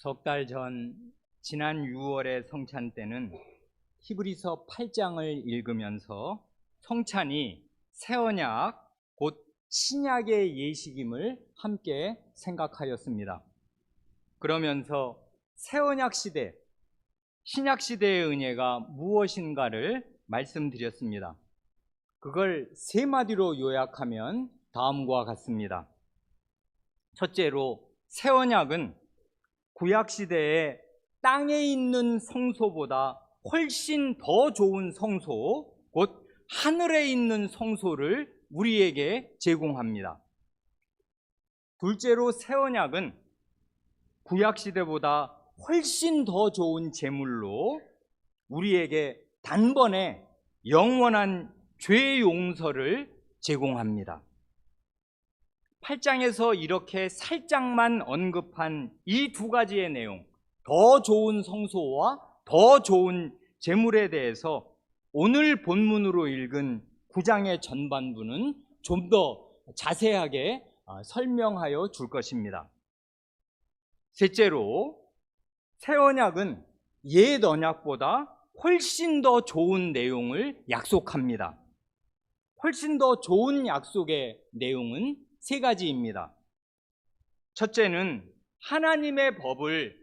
석 달 전 지난 6월의 성찬 때는 히브리서 8장을 읽으면서 성찬이 새 언약 곧 신약의 예식임을 함께 생각하였습니다. 그러면서 새 언약 시대, 신약 시대의 은혜가 무엇인가를 말씀드렸습니다. 그걸 세 마디로 요약하면 다음과 같습니다. 첫째로 새 언약은 구약 시대에 땅에 있는 성소보다 훨씬 더 좋은 성소, 곧 하늘에 있는 성소를 우리에게 제공합니다. 둘째로 새 언약은 구약 시대보다 훨씬 더 좋은 제물로 우리에게 단번에 영원한 죄 용서를 제공합니다. 8장에서 이렇게 살짝만 언급한 이 두 가지의 내용, 더 좋은 성소와 더 좋은 제물에 대해서 오늘 본문으로 읽은 9장의 전반부는 좀 더 자세하게 설명하여 줄 것입니다. 셋째로, 새 언약은 옛 언약보다 훨씬 더 좋은 내용을 약속합니다. 훨씬 더 좋은 약속의 내용은 세 가지입니다. 첫째는 하나님의 법을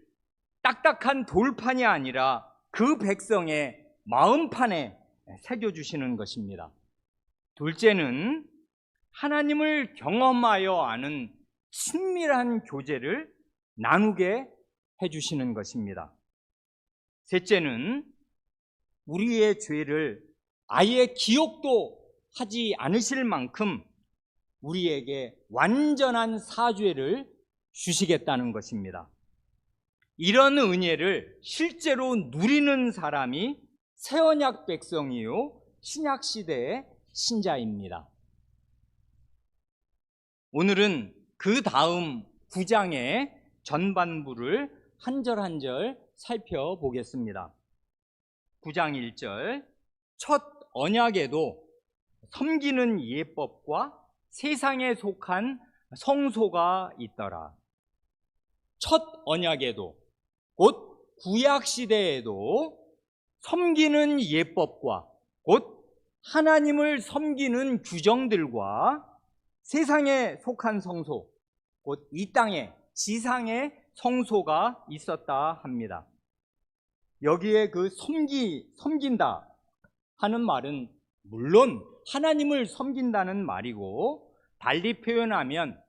딱딱한 돌판이 아니라 그 백성의 마음판에 새겨주시는 것입니다. 둘째는 하나님을 경험하여 아는 친밀한 교제를 나누게 해주시는 것입니다. 셋째는 우리의 죄를 아예 기억도 하지 않으실 만큼 우리에게 완전한 사죄를 주시겠다는 것입니다. 이런 은혜를 실제로 누리는 사람이 새 언약 백성이요 신약 시대의 신자입니다. 오늘은 그 다음 9장의 전반부를 한 절 한 절 살펴보겠습니다. 9장 1절, 첫 언약에도 섬기는 예법과 세상에 속한 성소가 있더라. 첫 언약에도 곧 구약 시대에도 섬기는 예법과 곧 하나님을 섬기는 규정들과 세상에 속한 성소, 곧 이 땅에 지상의 성소가 있었다 합니다. 여기에 그 섬긴다 하는 말은 물론 하나님을 섬긴다는 말이고, 달리 표현하면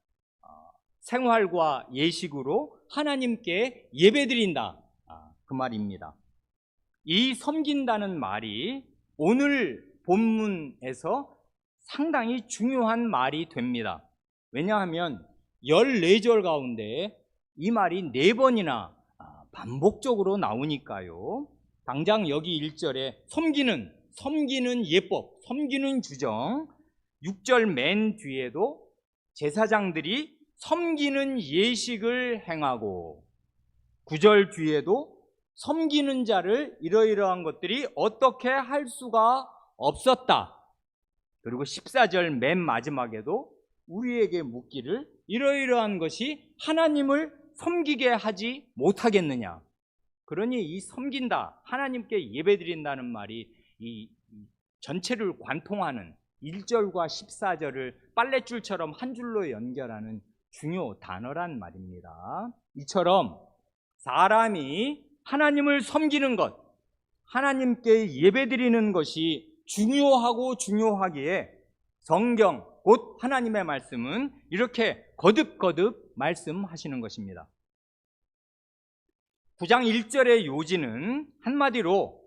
생활과 예식으로 하나님께 예배드린다, 그 말입니다. 이 섬긴다는 말이 오늘 본문에서 상당히 중요한 말이 됩니다. 왜냐하면 14절 가운데 이 말이 4번이나 반복적으로 나오니까요. 당장 여기 1절에 섬기는 예법, 섬기는 규정, 6절 맨 뒤에도 제사장들이 섬기는 예식을 행하고, 9절 뒤에도 섬기는 자를 이러이러한 것들이 어떻게 할 수가 없었다. 그리고 14절 맨 마지막에도 우리에게 묻기를 이러이러한 것이 하나님을 섬기게 하지 못하겠느냐. 그러니 이 섬긴다, 하나님께 예배드린다는 말이 이 전체를 관통하는 1절과 14절을 빨랫줄처럼 한 줄로 연결하는 중요 단어란 말입니다. 이처럼 사람이 하나님을 섬기는 것, 하나님께 예배드리는 것이 중요하고 중요하기에 성경, 곧 하나님의 말씀은 이렇게 거듭거듭 말씀하시는 것입니다. 9장 1절의 요지는 한마디로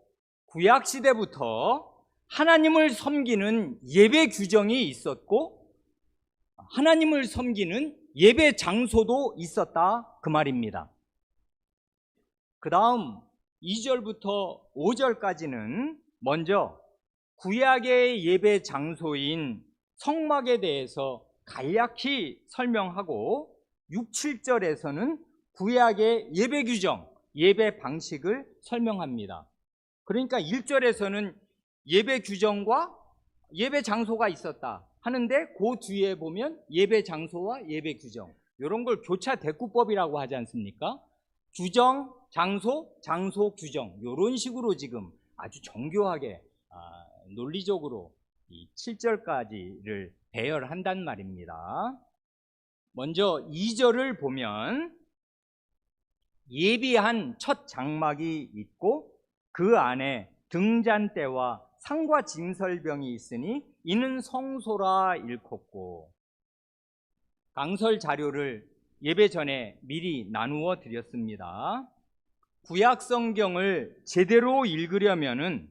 구약 시대부터 하나님을 섬기는 예배 규정이 있었고 하나님을 섬기는 예배 장소도 있었다, 그 말입니다. 그 다음 2절부터 5절까지는 먼저 구약의 예배 장소인 성막에 대해서 간략히 설명하고 6, 7절에서는 구약의 예배 규정, 예배 방식을 설명합니다. 그러니까 1절에서는 예배 규정과 예배 장소가 있었다 하는데 그 뒤에 보면 예배 장소와 예배 규정, 이런 걸 교차 대꾸법이라고 하지 않습니까? 규정, 장소, 장소, 규정, 이런 식으로 지금 아주 정교하게 논리적으로 이 7절까지를 배열한단 말입니다. 먼저 2절을 보면 예비한 첫 장막이 있고 그 안에 등잔대와 상과 진설병이 있으니 이는 성소라 일컫고, 강설 자료를 예배 전에 미리 나누어 드렸습니다. 구약 성경을 제대로 읽으려면은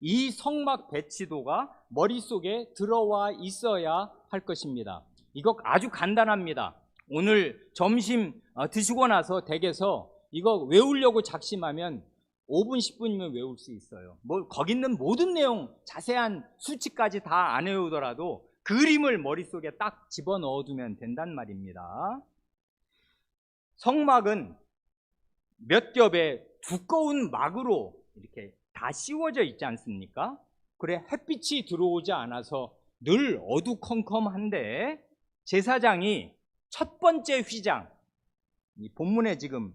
이 성막 배치도가 머릿속에 들어와 있어야 할 것입니다. 이거 아주 간단합니다. 오늘 점심 드시고 나서 댁에서 이거 외우려고 작심하면 5분, 10분이면 외울 수 있어요. 거기 있는 모든 내용, 자세한 수치까지 다 안 외우더라도 그림을 머릿속에 딱 집어넣어 두면 된단 말입니다. 성막은 몇 겹의 두꺼운 막으로 이렇게 다 씌워져 있지 않습니까? 그래 햇빛이 들어오지 않아서 늘 어두컴컴한데, 제사장이 첫 번째 휘장, 이 본문에 지금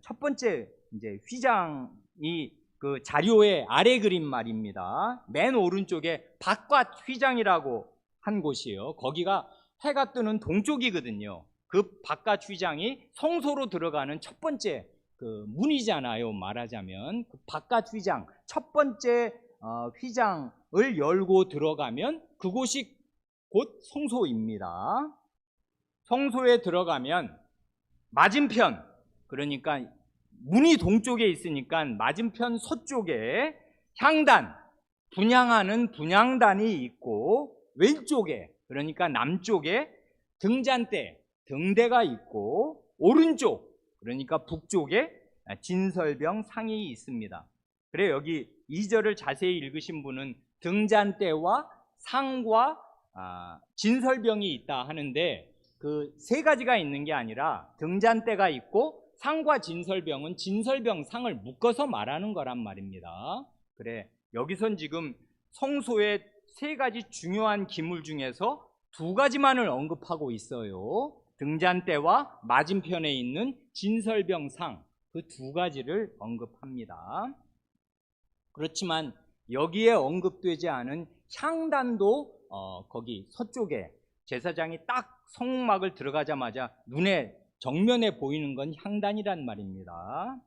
첫 번째 이제 휘장이 그 자료의 아래 그림 말입니다. 맨 오른쪽에 바깥 휘장이라고 한 곳이에요. 거기가 해가 뜨는 동쪽이거든요. 그 바깥 휘장이 성소로 들어가는 첫 번째 그 문이잖아요. 말하자면 그 바깥 휘장, 첫 번째 휘장을 열고 들어가면 그곳이 곧 성소입니다. 성소에 들어가면 맞은편, 그러니까 문이 동쪽에 있으니까 맞은편 서쪽에 향단, 분향하는 분향단이 있고, 왼쪽에, 그러니까 남쪽에 등잔대, 등대가 있고, 오른쪽, 그러니까 북쪽에 진설병 상이 있습니다. 그래 여기 2절을 자세히 읽으신 분은 등잔대와 상과 진설병이 있다 하는데, 그 세 가지가 있는 게 아니라 등잔대가 있고 상과 진설병은 진설병 상을 묶어서 말하는 거란 말입니다. 그래 여기선 지금 성소의 세 가지 중요한 기물 중에서 두 가지만을 언급하고 있어요. 등잔대와 맞은편에 있는 진설병 상, 그 두 가지를 언급합니다. 그렇지만 여기에 언급되지 않은 향단도 거기 서쪽에 제사장이 딱 성막을 들어가자마자 눈에 정면에 보이는 건 향단이란 말입니다.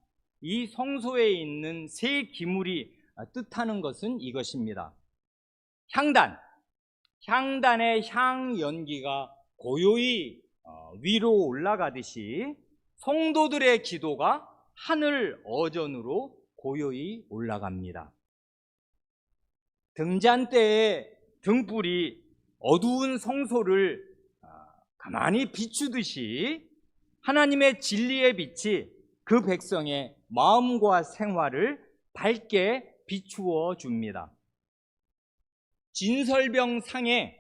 이 성소에 있는 세 기물이 뜻하는 것은 이것입니다. 향단, 향단의 향 연기가 고요히 위로 올라가듯이 성도들의 기도가 하늘 어전으로 고요히 올라갑니다. 등잔대의 등불이 어두운 성소를 가만히 비추듯이 하나님의 진리의 빛이 그 백성의 마음과 생활을 밝게 비추어 줍니다. 진설병 상에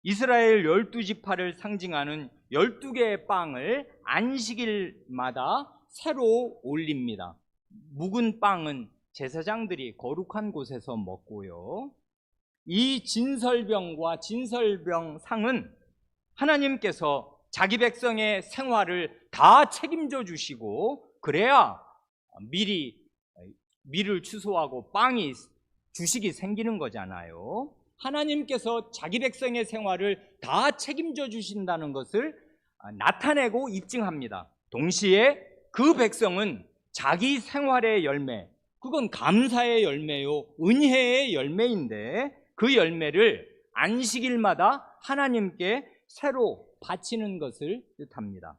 이스라엘 12지파를 상징하는 12개의 빵을 안식일마다 새로 올립니다. 묵은 빵은 제사장들이 거룩한 곳에서 먹고요. 이 진설병과 진설병 상은 하나님께서 자기 백성의 생활을 다 책임져 주시고, 그래야 밀을 추수하고 빵이 주식이 생기는 거잖아요. 하나님께서 자기 백성의 생활을 다 책임져 주신다는 것을 나타내고 입증합니다. 동시에 그 백성은 자기 생활의 열매, 그건 감사의 열매요, 은혜의 열매인데 그 열매를 안식일마다 하나님께 새로 바치는 것을 뜻합니다.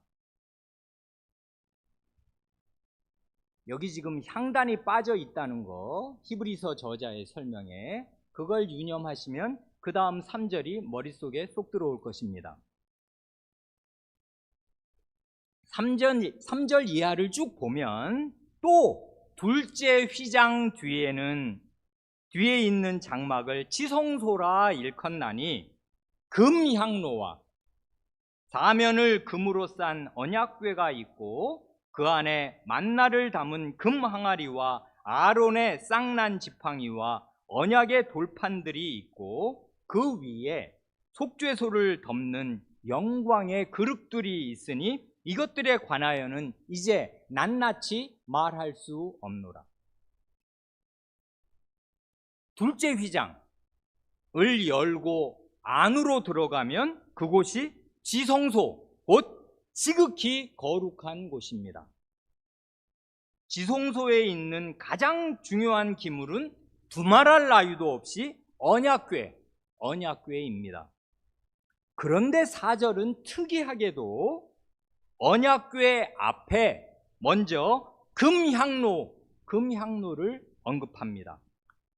여기 지금 향단이 빠져 있다는 거, 히브리서 저자의 설명에 그걸 유념하시면 그 다음 3절이 머릿속에 쏙 들어올 것입니다. 3절 이하를 쭉 보면 또 둘째 휘장 뒤에 있는 장막을 지성소라 일컫나니 금향로와 사면을 금으로 싼 언약궤가 있고 그 안에 만나를 담은 금 항아리와 아론의 쌍난 지팡이와 언약의 돌판들이 있고 그 위에 속죄소를 덮는 영광의 그릇들이 있으니 이것들에 관하여는 이제 낱낱이 말할 수 없노라. 둘째 휘장을 열고 안으로 들어가면 그곳이 지성소, 곧 지극히 거룩한 곳입니다. 지성소에 있는 가장 중요한 기물은 두말할 나위도 없이 언약궤입니다. 그런데 4절은 특이하게도 언약궤 앞에 먼저 금향로를 언급합니다.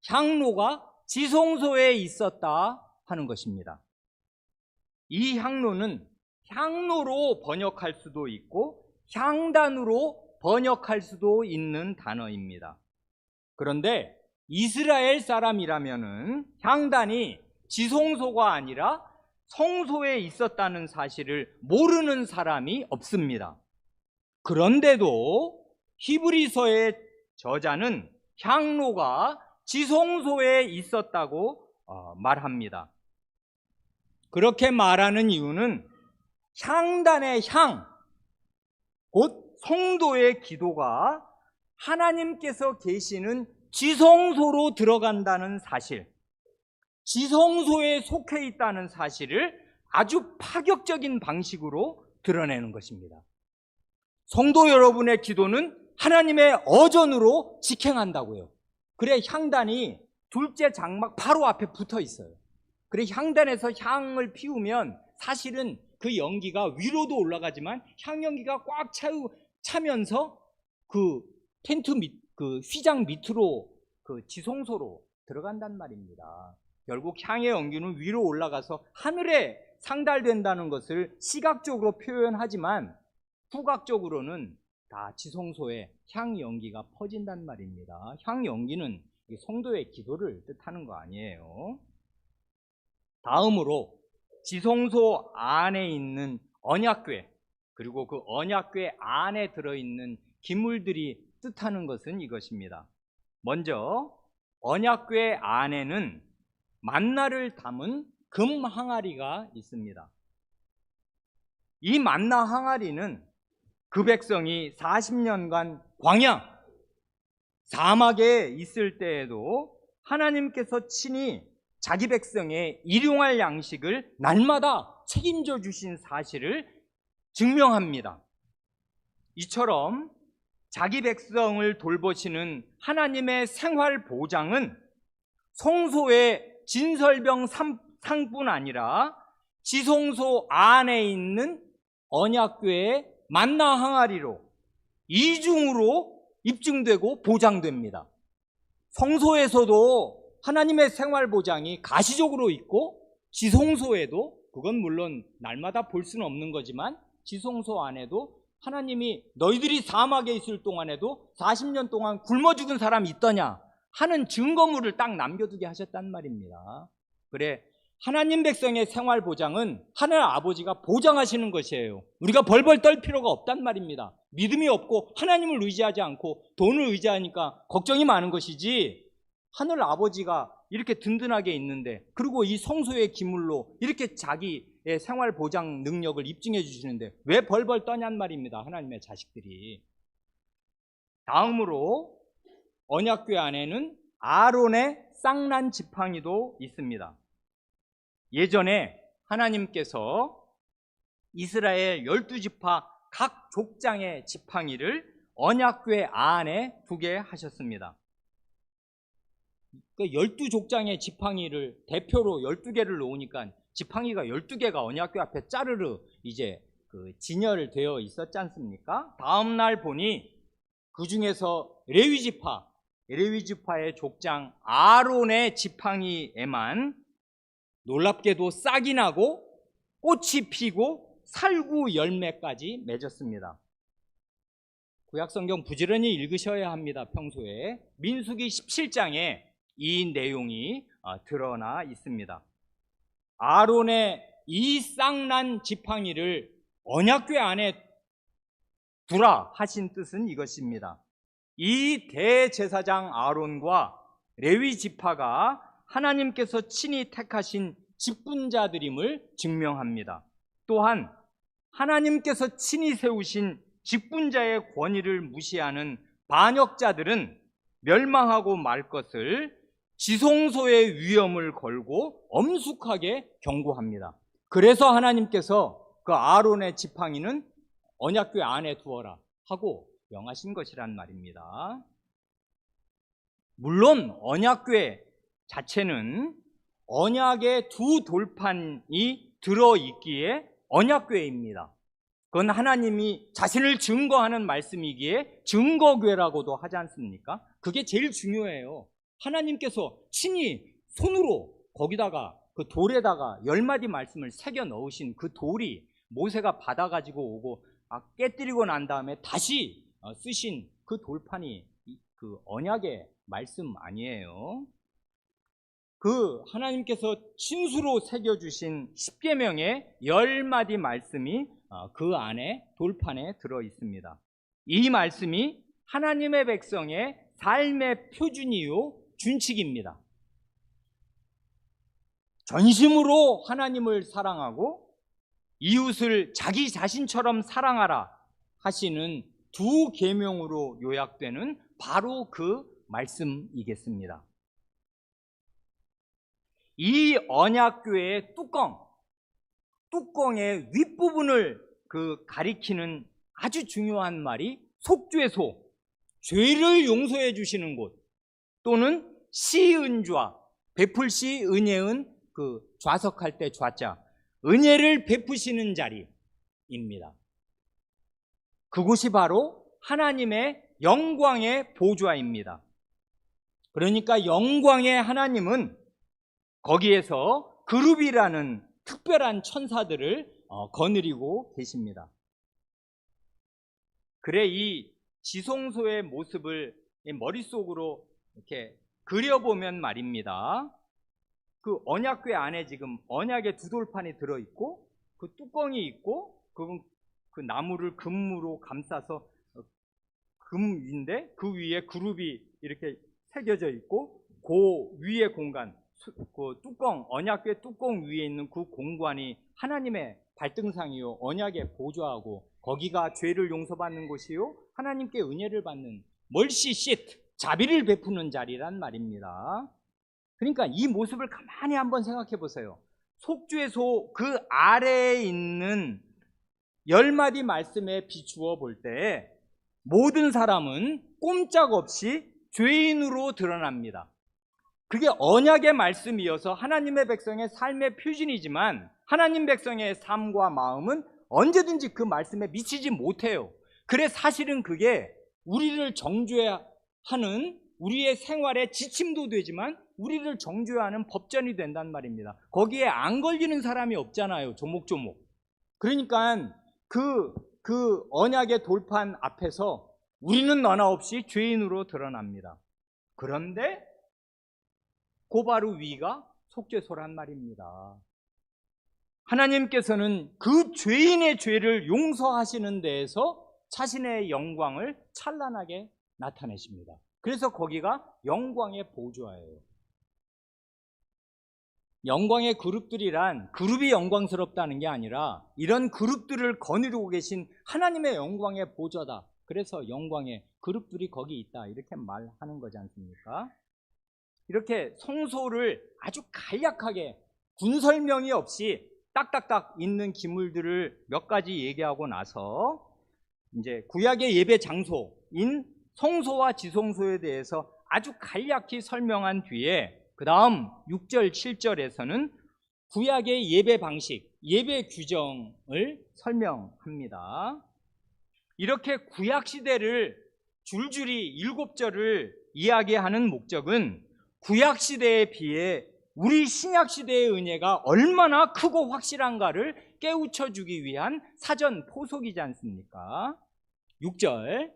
향로가 지성소에 있었다 하는 것입니다. 이 향로는 향로로 번역할 수도 있고 향단으로 번역할 수도 있는 단어입니다. 그런데 이스라엘 사람이라면은 향단이 지성소가 아니라 성소에 있었다는 사실을 모르는 사람이 없습니다. 그런데도 히브리서의 저자는 향로가 지성소에 있었다고 말합니다. 그렇게 말하는 이유는 향단의 향, 곧 성도의 기도가 하나님께서 계시는 지성소로 들어간다는 사실, 지성소에 속해 있다는 사실을 아주 파격적인 방식으로 드러내는 것입니다. 성도 여러분의 기도는 하나님의 어전으로 직행한다고요. 그래 향단이 둘째 장막 바로 앞에 붙어 있어요. 그래 향단에서 향을 피우면 사실은 그 연기가 위로도 올라가지만 향 연기가 꽉 차면서 그 텐트 그 휘장 밑으로 그 지성소로 들어간단 말입니다. 결국 향의 연기는 위로 올라가서 하늘에 상달된다는 것을 시각적으로 표현하지만 후각적으로는 다 지성소에 향 연기가 퍼진단 말입니다. 향 연기는 성도의 기도를 뜻하는 거 아니에요. 다음으로 지성소 안에 있는 언약궤, 그리고 그 언약궤 안에 들어있는 기물들이 뜻하는 것은 이것입니다. 먼저 언약궤 안에는 만나를 담은 금 항아리가 있습니다. 이 만나 항아리는 그 백성이 40년간 광야, 사막에 있을 때에도 하나님께서 친히 자기 백성의 일용할 양식을 날마다 책임져 주신 사실을 증명합니다. 이처럼 자기 백성을 돌보시는 하나님의 생활 보장은 성소의 진설병 상뿐 아니라 지성소 안에 있는 언약궤의 만나 항아리로 이중으로 입증되고 보장됩니다. 성소에서도 하나님의 생활 보장이 가시적으로 있고 지성소에도, 그건 물론 날마다 볼 수는 없는 거지만 지성소 안에도 하나님이 너희들이 사막에 있을 동안에도 40년 동안 굶어 죽은 사람이 있더냐 하는 증거물을 딱 남겨두게 하셨단 말입니다. 그래, 하나님 백성의 생활 보장은 하늘 아버지가 보장하시는 것이에요. 우리가 벌벌 떨 필요가 없단 말입니다. 믿음이 없고 하나님을 의지하지 않고 돈을 의지하니까 걱정이 많은 것이지, 하늘 아버지가 이렇게 든든하게 있는데, 그리고 이 성소의 기물로 이렇게 자기의 생활 보장 능력을 입증해 주시는데 왜 벌벌 떠냔 말입니다. 하나님의 자식들이. 다음으로 언약궤 안에는 아론의 쌍난 지팡이도 있습니다. 예전에 하나님께서 이스라엘 12지파 각 족장의 지팡이를 언약궤 안에 두게 하셨습니다. 그 12족장의 지팡이를 대표로 12개를 놓으니까 지팡이가 12개가 언약궤 앞에 짜르르 이제 그 진열되어 있었지 않습니까? 다음 날 보니 그 중에서 레위지파의 족장 아론의 지팡이에만 놀랍게도 싹이 나고 꽃이 피고 살구 열매까지 맺었습니다. 구약성경 부지런히 읽으셔야 합니다. 평소에 민수기 17장에 이 내용이 드러나 있습니다. 아론의 이 쌍난 지팡이를 언약궤 안에 두라 하신 뜻은 이것입니다. 이 대제사장 아론과 레위 지파가 하나님께서 친히 택하신 직분자들임을 증명합니다. 또한 하나님께서 친히 세우신 직분자의 권위를 무시하는 반역자들은 멸망하고 말 것을 지성소의 위험을 걸고 엄숙하게 경고합니다. 그래서 하나님께서 그 아론의 지팡이는 언약궤 안에 두어라 하고 명하신 것이란 말입니다. 물론 언약궤 자체는 언약의 두 돌판이 들어있기에 언약궤입니다. 그건 하나님이 자신을 증거하는 말씀이기에 증거궤라고도 하지 않습니까? 그게 제일 중요해요. 하나님께서 친히 손으로 거기다가 그 돌에다가 10마디 말씀을 새겨 넣으신 그 돌이 모세가 받아가지고 오고 깨뜨리고 난 다음에 다시 쓰신 그 돌판이 그 언약의 말씀 아니에요. 그 하나님께서 친수로 새겨주신 십계명의 10마디 말씀이 그 안에 돌판에 들어 있습니다. 이 말씀이 하나님의 백성의 삶의 표준이요 준칙입니다. 전심으로 하나님을 사랑하고 이웃을 자기 자신처럼 사랑하라 하시는 두 계명으로 요약되는 바로 그 말씀이겠습니다. 이 언약궤의 뚜껑의 윗부분을 가리키는 아주 중요한 말이 속죄소, 죄를 용서해 주시는 곳, 또는 시은좌, 베풀시 은혜은 좌석할 때 좌자, 은혜를 베푸시는 자리입니다. 그곳이 바로 하나님의 영광의 보좌입니다. 그러니까 영광의 하나님은 거기에서 그룹이라는 특별한 천사들을 거느리고 계십니다. 그래 이 지성소의 모습을 머릿속으로 이렇게 그려보면 말입니다. 그 언약궤 안에 지금 언약의 두 돌판이 들어있고 그 뚜껑이 있고 그 나무를 금으로 감싸서 금인데 그 위에 그룹이 이렇게 새겨져 있고 그 위에 공간, 그 뚜껑, 언약궤 뚜껑 위에 있는 그 공간이 하나님의 발등상이요 언약의 보좌하고 거기가 죄를 용서받는 곳이요 하나님께 은혜를 받는 멀시 시트, 자비를 베푸는 자리란 말입니다. 그러니까 이 모습을 가만히 한번 생각해 보세요. 속죄소 그 아래에 있는 10마디 말씀에 비추어 볼 때 모든 사람은 꼼짝없이 죄인으로 드러납니다. 그게 언약의 말씀이어서 하나님의 백성의 삶의 표준이지만 하나님 백성의 삶과 마음은 언제든지 그 말씀에 미치지 못해요. 그래 사실은 그게 우리를 정죄하는 우리의 생활의 지침도 되지만 우리를 정죄하는 법전이 된단 말입니다. 거기에 안 걸리는 사람이 없잖아요. 조목조목. 그러니까 그 언약의 돌판 앞에서 우리는 너나 없이 죄인으로 드러납니다. 그런데 고바로 위가 속죄소란 말입니다. 하나님께서는 그 죄인의 죄를 용서하시는 데에서 자신의 영광을 찬란하게 나타내십니다. 그래서 거기가 영광의 보좌예요. 영광의 그룹들이란 그룹이 영광스럽다는 게 아니라 이런 그룹들을 거느리고 계신 하나님의 영광의 보좌다. 그래서 영광의 그룹들이 거기 있다. 이렇게 말하는 거지 않습니까? 이렇게 성소를 아주 간략하게 군설명이 없이 딱딱딱 있는 기물들을 몇 가지 얘기하고 나서 이제 구약의 예배 장소인 성소와 지성소에 대해서 아주 간략히 설명한 뒤에 그 다음 6절, 7절에서는 구약의 예배 방식, 예배 규정을 설명합니다. 이렇게 구약시대를 줄줄이 7절을 이야기하는 목적은 구약시대에 비해 우리 신약시대의 은혜가 얼마나 크고 확실한가를 깨우쳐주기 위한 사전 포석이지 않습니까? 6절,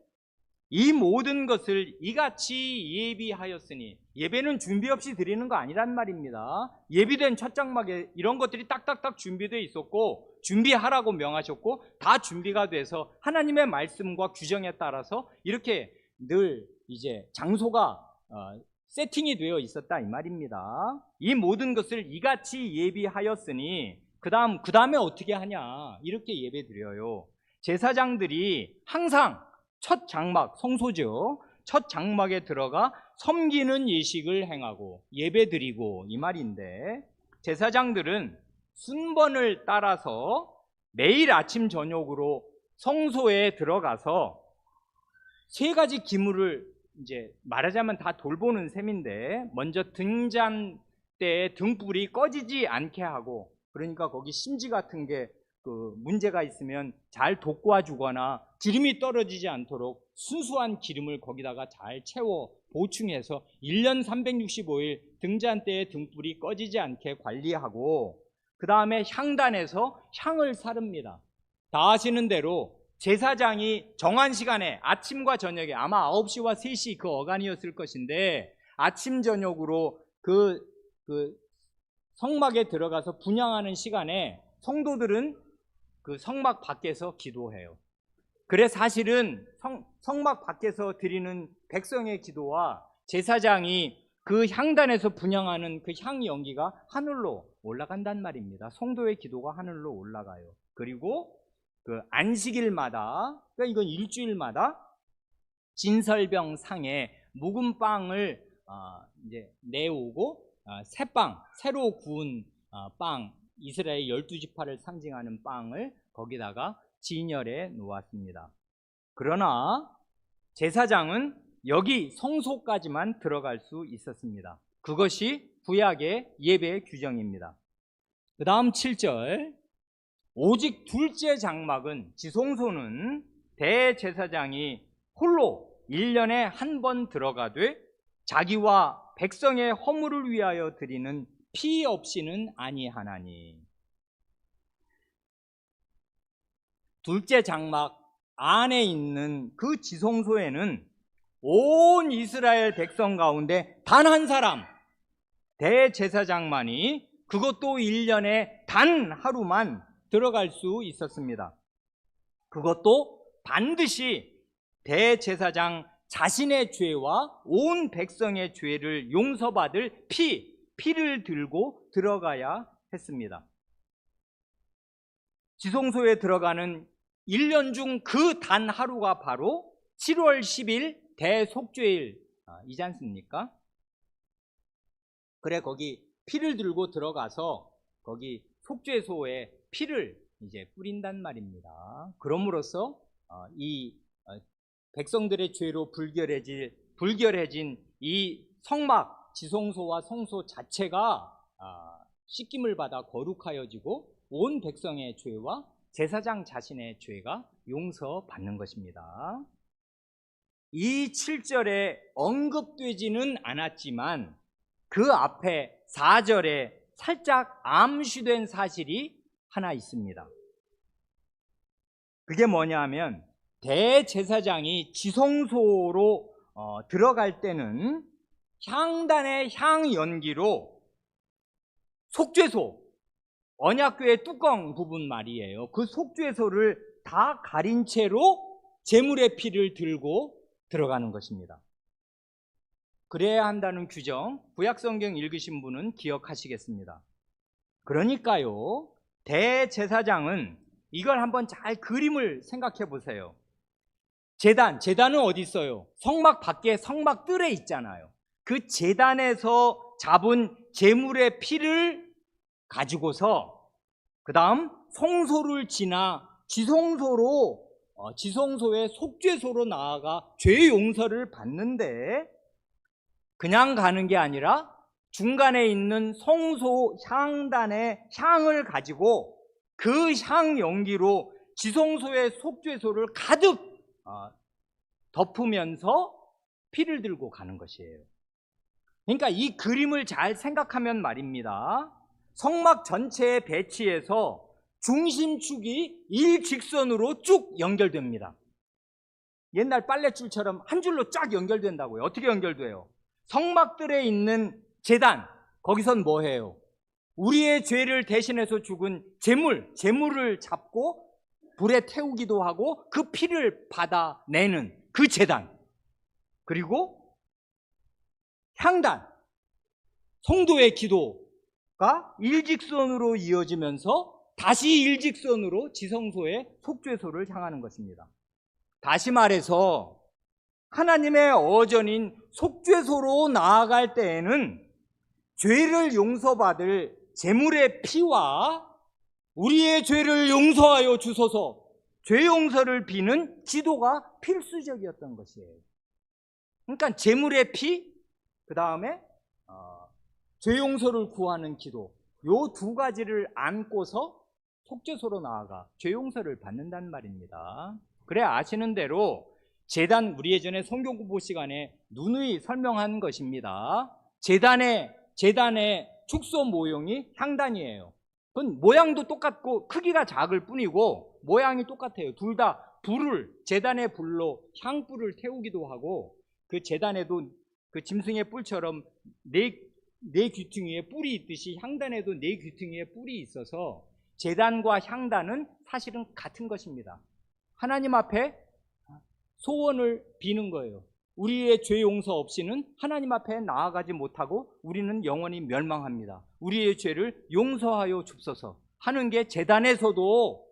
이 모든 것을 이같이 예비하였으니, 예배는 준비 없이 드리는 거 아니란 말입니다. 예비된 첫 장막에 이런 것들이 딱딱딱 준비되어 있었고 준비하라고 명하셨고 다 준비가 돼서 하나님의 말씀과 규정에 따라서 이렇게 늘 이제 장소가 세팅이 되어 있었다 이 말입니다. 이 모든 것을 이같이 예비하였으니 그 다음에 어떻게 하냐, 이렇게 예배 드려요. 제사장들이 항상 첫 장막, 성소죠, 첫 장막에 들어가 섬기는 예식을 행하고 예배 드리고, 이 말인데, 제사장들은 순번을 따라서 매일 아침 저녁으로 성소에 들어가서 세 가지 기물을 이제 말하자면 다 돌보는 셈인데, 먼저 등잔 때 등불이 꺼지지 않게 하고, 그러니까 거기 심지 같은 게 문제가 있으면 잘 돋궈주거나 기름이 떨어지지 않도록 순수한 기름을 거기다가 잘 채워 보충해서 1년 365일 등잔대의 등불이 꺼지지 않게 관리하고, 그 다음에 향단에서 향을 사릅니다. 다 아시는 대로 제사장이 정한 시간에 아침과 저녁에, 아마 9시와 3시 그 어간이었을 것인데, 아침 저녁으로 그 성막에 들어가서 분향하는 시간에 성도들은 그 성막 밖에서 기도해요. 그래 사실은 성막 밖에서 드리는 백성의 기도와 제사장이 그 향단에서 분향하는 그 향 연기가 하늘로 올라간단 말입니다. 성도의 기도가 하늘로 올라가요. 그리고 그 안식일마다, 그러니까 이건 일주일마다 진설병 상에 묵은 빵을 이제 내오고, 새빵, 새로 구운 빵, 이스라엘 12지파를 상징하는 빵을 거기다가 진열해 놓았습니다. 그러나 제사장은 여기 성소까지만 들어갈 수 있었습니다. 그것이 구약의 예배 규정입니다. 그 다음 7절, 오직 둘째 장막은, 지성소는 대제사장이 홀로 1년에 한 번 들어가되 자기와 백성의 허물을 위하여 드리는 피 없이는 아니하나니. 둘째 장막 안에 있는 그 지성소에는 온 이스라엘 백성 가운데 단 한 사람, 대제사장만이, 그것도 1년에 단 하루만 들어갈 수 있었습니다. 그것도 반드시 대제사장 자신의 죄와 온 백성의 죄를 용서받을 피를 들고 들어가야 했습니다. 지성소에 들어가는 1년 중 그 단 하루가 바로 7월 10일 대속죄일이지 않습니까? 그래 거기 피를 들고 들어가서 거기 속죄소에 피를 이제 뿌린단 말입니다. 그럼으로써 이 백성들의 죄로 불결해진 이 성막, 지성소와 성소 자체가 씻김을 받아 거룩하여지고 온 백성의 죄와 제사장 자신의 죄가 용서받는 것입니다. 이 7절에 언급되지는 않았지만 그 앞에 4절에 살짝 암시된 사실이 하나 있습니다. 그게 뭐냐 하면, 대제사장이 지성소로 들어갈 때는 향단의 향 연기로 속죄소, 언약궤의 뚜껑 부분 말이에요. 그 속죄소를 다 가린 채로 제물의 피를 들고 들어가는 것입니다. 그래야 한다는 규정, 구약성경 읽으신 분은 기억하시겠습니다. 그러니까요, 대제사장은 이걸 한번 잘 그림을 생각해 보세요. 제단은 어디 있어요? 성막 밖에 성막 뜰에 있잖아요. 그 제단에서 잡은 제물의 피를 가지고서 그 다음 성소를 지나 지성소의 속죄소로 나아가 죄 용서를 받는데, 그냥 가는 게 아니라 중간에 있는 성소 향단의 향을 가지고 그 향 연기로 지성소의 속죄소를 가득 덮으면서 피를 들고 가는 것이에요. 그러니까 이 그림을 잘 생각하면 말입니다, 성막 전체에 배치해서 중심축이 일직선으로 쭉 연결됩니다. 옛날 빨랫줄처럼 한 줄로 쫙 연결된다고요. 어떻게 연결돼요? 성막들에 있는 제단, 거기선 뭐 해요? 우리의 죄를 대신해서 죽은 제물을 잡고 불에 태우기도 하고 그 피를 받아내는 그 제단, 그리고 향단, 성도의 기도가 일직선으로 이어지면서 다시 일직선으로 지성소의 속죄소를 향하는 것입니다. 다시 말해서 하나님의 어전인 속죄소로 나아갈 때에는 죄를 용서받을 제물의 피와 우리의 죄를 용서하여 주소서, 죄 용서를 비는 기도가 필수적이었던 것이에요. 그러니까 제물의 피, 그 다음에 죄 용서를 구하는 기도, 요 두 가지를 안고서 속죄소로 나아가 죄 용서를 받는단 말입니다. 그래 아시는 대로 제단, 우리 예전에 성경 공부 시간에 누누이 설명한 것입니다. 제단의 축소 모형이 향단이에요. 그건 모양도 똑같고 크기가 작을 뿐이고 모양이 똑같아요. 둘 다 제단의 불로 향불을 태우기도 하고, 그 제단에도 그 짐승의 뿔처럼 네 귀퉁이에 뿔이 있듯이 향단에도 네 귀퉁이에 뿔이 있어서 제단과 향단은 사실은 같은 것입니다. 하나님 앞에 소원을 비는 거예요. 우리의 죄 용서 없이는 하나님 앞에 나아가지 못하고 우리는 영원히 멸망합니다. 우리의 죄를 용서하여 줍소서 하는 게 제단에서도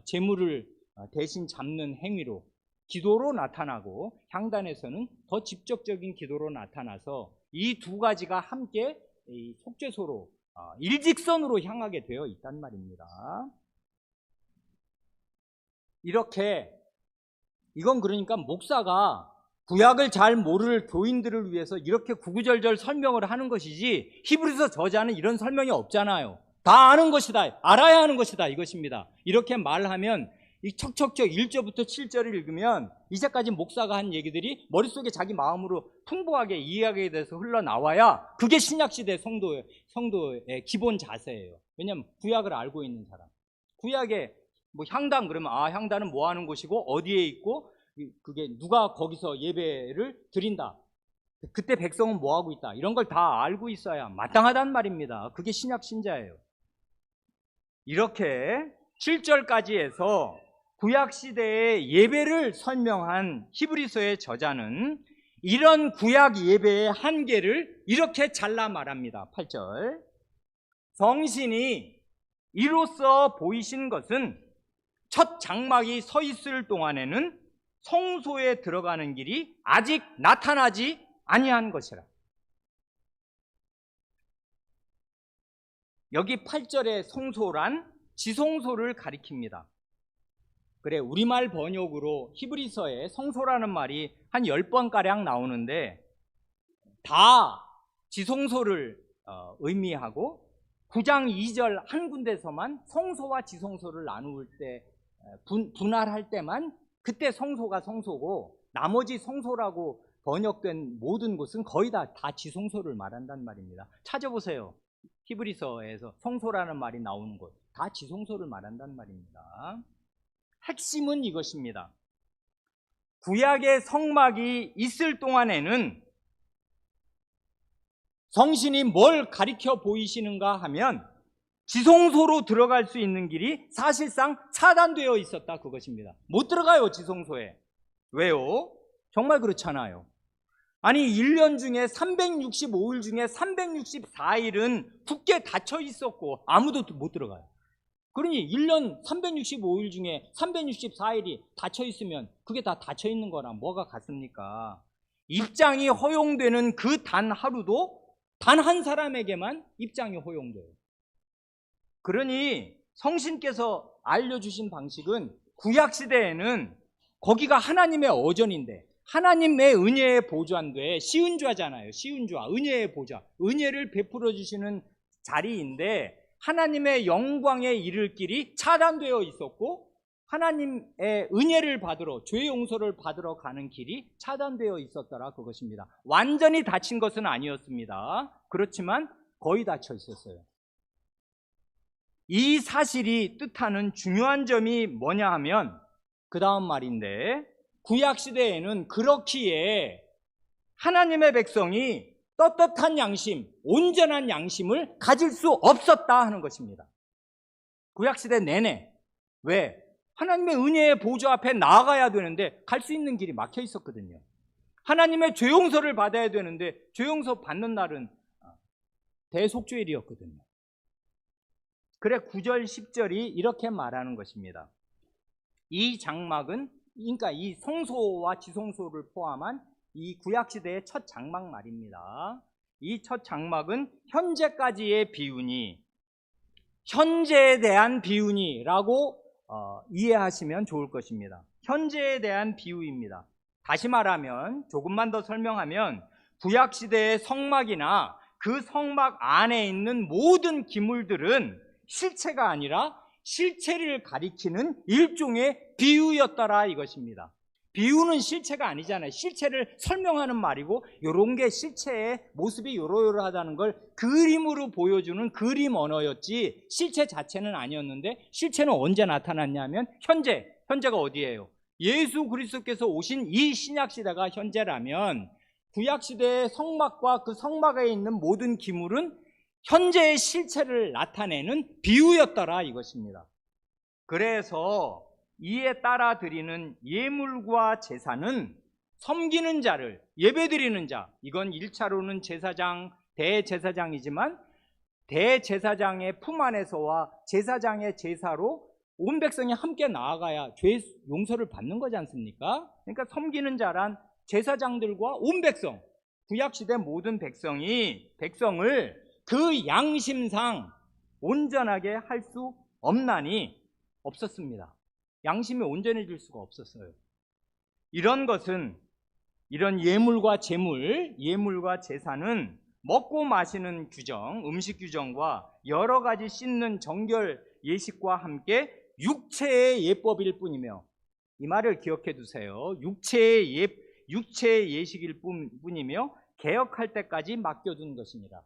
제물을 대신 잡는 행위로, 기도로 나타나고, 향단에서는 더 직접적인 기도로 나타나서 이 두 가지가 함께 이 속죄소로 일직선으로 향하게 되어 있단 말입니다. 이건 그러니까 목사가 구약을 잘 모를 교인들을 위해서 이렇게 구구절절 설명을 하는 것이지, 히브리서 저자는 이런 설명이 없잖아요. 다 아는 것이다, 알아야 하는 것이다, 이것입니다. 이렇게 말하면 이 척척척 1절부터 7절을 읽으면 이제까지 목사가 한 얘기들이 머릿속에 자기 마음으로 풍부하게 이해하게 돼서 흘러나와야 그게 신약시대 성도의 기본 자세예요. 왜냐하면 구약을 알고 있는 사람, 구약에 뭐 향단 그러면 향단은 뭐 하는 곳이고 어디에 있고 그게 누가 거기서 예배를 드린다, 그때 백성은 뭐 하고 있다, 이런 걸 다 알고 있어야 마땅하단 말입니다. 그게 신약 신자예요. 이렇게 7절까지 해서 구약 시대의 예배를 설명한 히브리서의 저자는 이런 구약 예배의 한계를 이렇게 잘라 말합니다. 8절, 성신이 이로써 보이신 것은 첫 장막이 서 있을 동안에는 성소에 들어가는 길이 아직 나타나지 아니한 것이라. 여기 8절의 성소란 지성소를 가리킵니다. 그래, 우리말 번역으로 히브리서에 성소라는 말이 한 10번가량 나오는데 다 지성소를 의미하고 9장 2절 한 군데서만 성소와 지성소를 나눌 때, 분할할 때만 그때 성소가 성소고, 나머지 성소라고 번역된 모든 곳은 거의 다 지성소를 말한단 말입니다. 찾아보세요. 히브리서에서 성소라는 말이 나오는 곳 다 지성소를 말한단 말입니다. 핵심은 이것입니다. 구약의 성막이 있을 동안에는 성신이 뭘 가리켜 보이시는가 하면 지성소로 들어갈 수 있는 길이 사실상 차단되어 있었다, 그것입니다. 못 들어가요, 지성소에. 왜요? 정말 그렇잖아요. 아니 1년 중에 365일 중에 364일은 굳게 닫혀 있었고 아무도 못 들어가요. 그러니 1년 365일 중에 364일이 닫혀 있으면 그게 다 닫혀 있는 거랑 뭐가 같습니까? 입장이 허용되는 그 단 하루도 단 한 사람에게만 입장이 허용돼요. 그러니 성신께서 알려주신 방식은 구약시대에는 거기가 하나님의 어전인데, 하나님의 은혜의 보좌인데, 시은좌잖아요. 시은좌, 은혜의 보좌, 은혜를 베풀어 주시는 자리인데 하나님의 영광에 이를 길이 차단되어 있었고, 하나님의 은혜를 받으러, 죄 용서를 받으러 가는 길이 차단되어 있었더라, 그것입니다. 완전히 닫힌 것은 아니었습니다. 그렇지만 거의 닫혀 있었어요. 이 사실이 뜻하는 중요한 점이 뭐냐 하면 그 다음 말인데, 구약시대에는 그렇기에 하나님의 백성이 떳떳한 양심, 온전한 양심을 가질 수 없었다 하는 것입니다. 구약시대 내내. 왜? 하나님의 은혜의 보좌 앞에 나아가야 되는데 갈 수 있는 길이 막혀 있었거든요. 하나님의 죄 용서를 받아야 되는데 죄 용서 받는 날은 대속죄일이었거든요. 그래 9절 10절이 이렇게 말하는 것입니다. 이 장막은, 그러니까 이 성소와 지성소를 포함한 이 구약시대의 첫 장막 말입니다. 이 첫 장막은 현재까지의 비유니, 현재에 대한 비유니라고 이해하시면 좋을 것입니다. 현재에 대한 비유입니다. 다시 말하면, 조금만 더 설명하면, 구약시대의 성막이나 그 성막 안에 있는 모든 기물들은 실체가 아니라 실체를 가리키는 일종의 비유였더라 이것입니다. 비유는 실체가 아니잖아요. 실체를 설명하는 말이고, 요런 게 실체의 모습이 요러요러하다는 걸 그림으로 보여주는 그림 언어였지 실체 자체는 아니었는데, 실체는 언제 나타났냐면 현재가 어디예요? 예수 그리스도께서 오신 이 신약시대가 현재라면, 구약시대의 성막과 그 성막에 있는 모든 기물은 현재의 실체를 나타내는 비유였더라 이것입니다. 그래서 이에 따라 드리는 예물과 제사는 섬기는 자를, 예배드리는 자, 이건 1차로는 제사장, 대제사장이지만 대제사장의 품 안에서와 제사장의 제사로 온 백성이 함께 나아가야 죄 용서를 받는 거지 않습니까? 그러니까 섬기는 자란 제사장들과 온 백성, 구약시대 모든 백성을 그 양심상 온전하게 할 수 없나니, 없었습니다. 양심이 온전해질 수가 없었어요. 이런 것은, 이런 예물과 제사는 먹고 마시는 규정, 음식 규정과 여러 가지 씻는 정결 예식과 함께 육체의 예법일 뿐이며, 이 말을 기억해 두세요. 육체의 예식일 뿐이며 개혁할 때까지 맡겨둔 것입니다.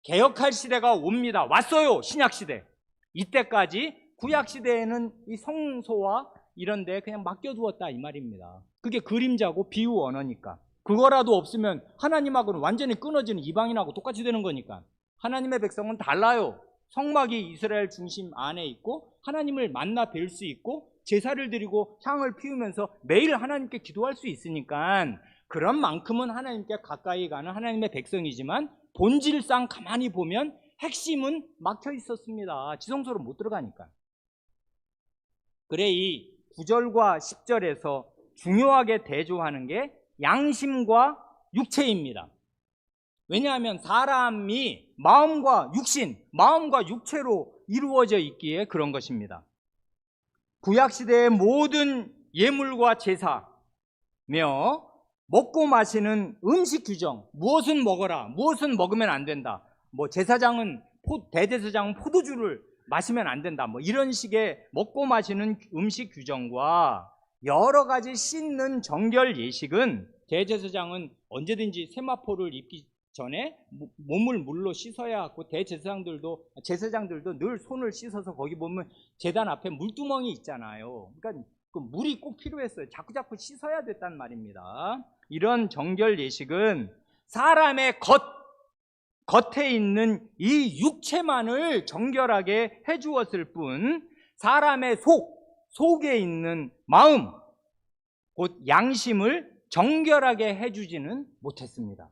개혁할 시대가 옵니다. 왔어요. 신약시대. 이때까지 구약시대에는 이 성소와 이런 데 그냥 맡겨두었다 이 말입니다. 그게 그림자고 비유 언어니까. 그거라도 없으면 하나님하고는 완전히 끊어지는 이방인하고 똑같이 되는 거니까. 하나님의 백성은 달라요. 성막이 이스라엘 중심 안에 있고 하나님을 만나 뵐 수 있고 제사를 드리고 향을 피우면서 매일 하나님께 기도할 수 있으니까, 그런 만큼은 하나님께 가까이 가는 하나님의 백성이지만, 본질상 가만히 보면 핵심은 막혀 있었습니다. 지성소로 못 들어가니까. 그래 이 9절과 10절에서 중요하게 대조하는 게 양심과 육체입니다. 왜냐하면 사람이 마음과 육체로 이루어져 있기에 그런 것입니다. 구약시대의 모든 예물과 제사며 먹고 마시는 음식 규정, 무엇은 먹어라, 무엇은 먹으면 안 된다, 대제사장은 포도주를 마시면 안 된다, 이런 식의 먹고 마시는 음식 규정과 여러 가지 씻는 정결 예식은, 대제사장은 언제든지 세마포를 입기 전에 몸을 물로 씻어야 하고, 제사장들도 늘 손을 씻어서, 거기 보면 제단 앞에 물두멍이 있잖아요. 그러니까 그 물이 꼭 필요했어요. 자꾸 씻어야 됐단 말입니다. 이런 정결 예식은 사람의 겉에 있는 이 육체만을 정결하게 해주었을 뿐, 사람의 속에 있는 마음, 곧 양심을 정결하게 해주지는 못했습니다.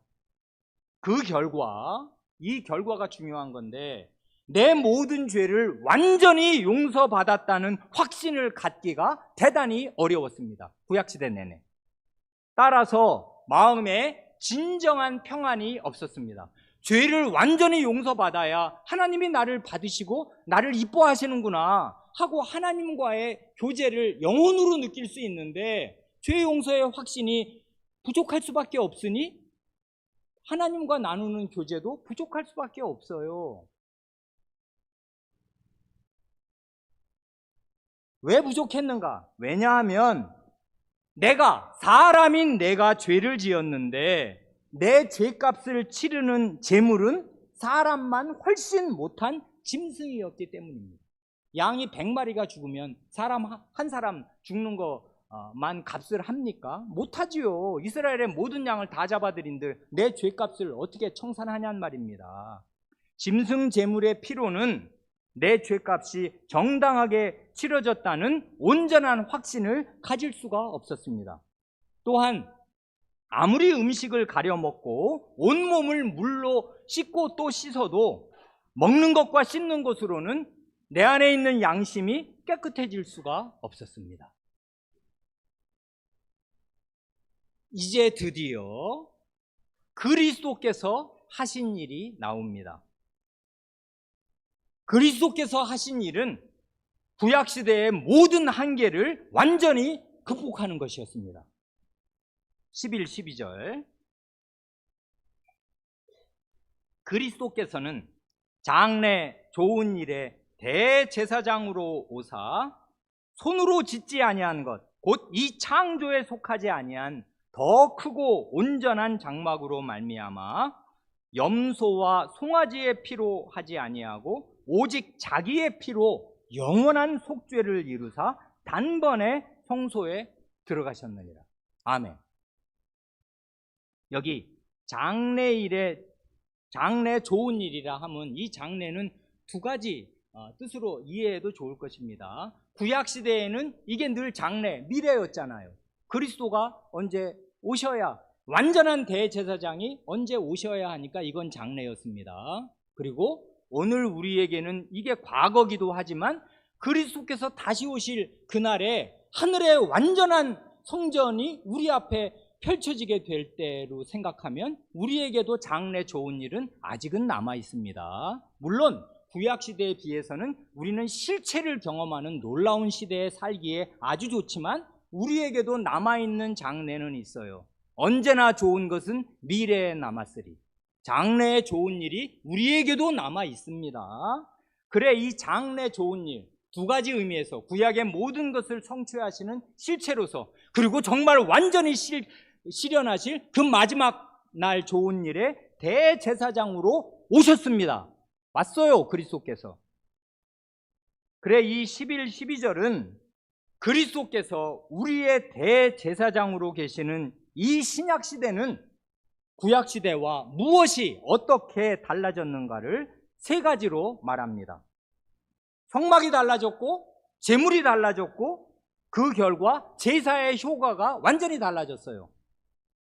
이 결과가 중요한 건데, 내 모든 죄를 완전히 용서받았다는 확신을 갖기가 대단히 어려웠습니다. 구약시대 내내. 따라서 마음에 진정한 평안이 없었습니다. 죄를 완전히 용서받아야 하나님이 나를 받으시고 나를 이뻐하시는구나 하고 하나님과의 교제를 영혼으로 느낄 수 있는데, 죄 용서의 확신이 부족할 수밖에 없으니 하나님과 나누는 교제도 부족할 수밖에 없어요. 왜 부족했는가? 왜냐하면 사람인 내가 죄를 지었는데, 내 죄값을 치르는 제물은 사람만 훨씬 못한 짐승이었기 때문입니다. 양이 100마리가 죽으면 한 사람 죽는 거만 값을 합니까? 못하지요. 이스라엘의 모든 양을 다 잡아들인들 내 죄값을 어떻게 청산하냔 말입니다. 짐승 제물의 피로는 내 죄값이 정당하게 치러졌다는 온전한 확신을 가질 수가 없었습니다. 또한 아무리 음식을 가려 먹고 온몸을 물로 씻고 또 씻어도 먹는 것과 씻는 것으로는 내 안에 있는 양심이 깨끗해질 수가 없었습니다. 이제 드디어 그리스도께서 하신 일이 나옵니다. 그리스도께서 하신 일은 구약시대의 모든 한계를 완전히 극복하는 것이었습니다. 11, 12절. 그리스도께서는 장래 좋은 일에 대제사장으로 오사 손으로 짓지 아니한 것, 곧 이 창조에 속하지 아니한 더 크고 온전한 장막으로 말미암아 염소와 송아지의 피로 하지 아니하고 오직 자기의 피로 영원한 속죄를 이루사 단번에 성소에 들어가셨느니라. 아멘. 여기 장래 좋은 일이라 하면 이 장래는 두 가지 뜻으로 이해해도 좋을 것입니다. 구약시대에는 이게 늘 장래, 미래였잖아요. 그리스도가 언제 오셔야, 완전한 대제사장이 언제 오셔야 하니까 이건 장래였습니다. 그리고 오늘 우리에게는 이게 과거기도 하지만 그리스도께서 다시 오실 그날에 하늘의 완전한 성전이 우리 앞에 펼쳐지게 될 때로 생각하면 우리에게도 장래 좋은 일은 아직은 남아 있습니다. 물론 구약시대에 비해서는 우리는 실체를 경험하는 놀라운 시대에 살기에 아주 좋지만 우리에게도 남아있는 장래는 있어요. 언제나 좋은 것은 미래에 남았으리. 장래에 좋은 일이 우리에게도 남아 있습니다. 그래, 이 장래 좋은 일, 두 가지 의미에서 구약의 모든 것을 성취하시는 실체로서, 그리고 정말 완전히 실현하실 그 마지막 날 좋은 일에 대제사장으로 오셨습니다. 왔어요, 그리스도께서. 그래, 이 11, 12절은 그리스도께서 우리의 대제사장으로 계시는 이 신약시대는 구약시대와 무엇이 어떻게 달라졌는가를 세 가지로 말합니다. 성막이 달라졌고, 제물이 달라졌고, 그 결과 제사의 효과가 완전히 달라졌어요.